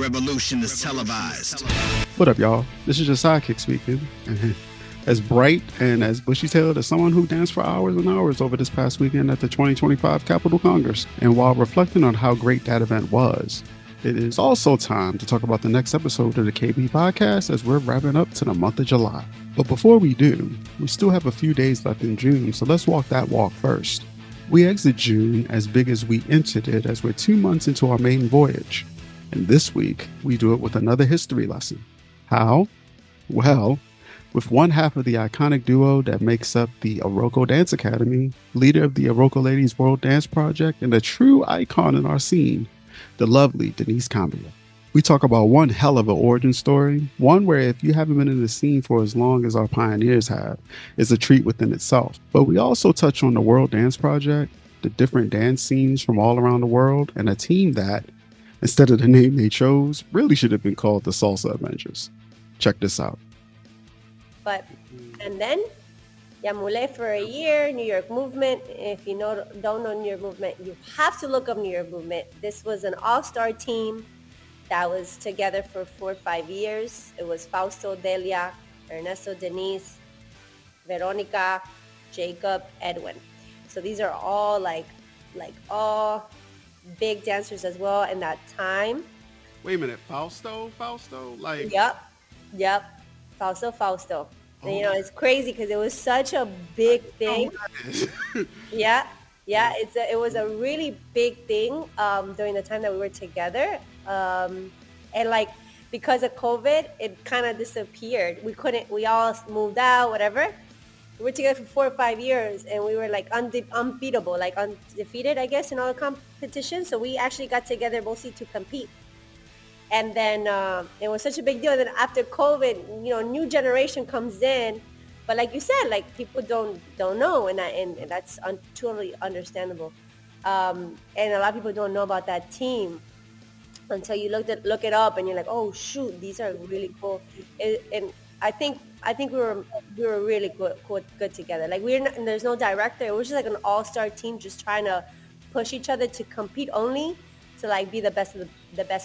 revolution is televised. What up, y'all? This is your sidekick speaking. As bright and as bushy-tailed as someone who danced for hours and hours over this past weekend at the 2025 Capitol Congress. And while reflecting on how great that event was, it is also time to talk about the next episode of the KB podcast as we're wrapping up to the month of July. But before we do, we still have a few days left in June, so let's walk that walk first. We exit June as big as we entered it as we're 2 months into our maiden voyage. And this week, we do it with another history lesson. How? Well, with one half of the iconic duo that makes up the Iroko Dance Academy, leader of the Iroko Ladies World Dance Project, and a true icon in our scene, the lovely Denisse Cambria. We talk about one hell of an origin story, one where if you haven't been in the scene for as long as our pioneers have, it's a treat within itself. But we also touch on the World Dance Project, the different dance scenes from all around the world, and a team that, instead of the name they chose, really should have been called the Salsa Avengers. Check this out. And then Yamule for a year, New York Movement. If you don't know New York Movement, you have to look up New York Movement. This was an all-star team that was together for 4 or 5 years. It was Fausto, Delia, Ernesto, Denisse, Veronica, Jacob, Edwin. So these are all like all big dancers as well in that time. Wait a minute, Fausto? Like... Yep. Fausto. Oh. And, it's crazy because it was such a big thing. Yeah. It was a really big thing during the time that we were together. And because of COVID, it kind of disappeared. We all moved out, whatever. We were together for 4 or 5 years and we were like unbeatable, like undefeated, I guess, in all the competitions. So we actually got together mostly to compete. And then it was such a big deal that after COVID, new generation comes in. But like you said, like people don't know, and that's totally understandable. And a lot of people don't know about that team until you look it up, and you're like, oh shoot, these are really cool. And I think we were really good together. Like there's no director. It was just like an all-star team, just trying to push each other to compete only to like be the best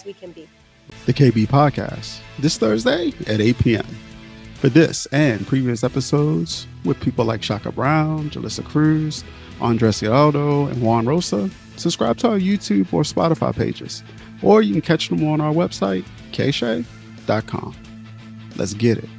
we can be. The KB Podcast, this Thursday at 8 p.m. For this and previous episodes with people like Shaka Brown, Jalissa Cruz, Andres Geraldo, and Juan Rosa, subscribe to our YouTube or Spotify pages, or you can catch them on our website, kshay.com. Let's get it.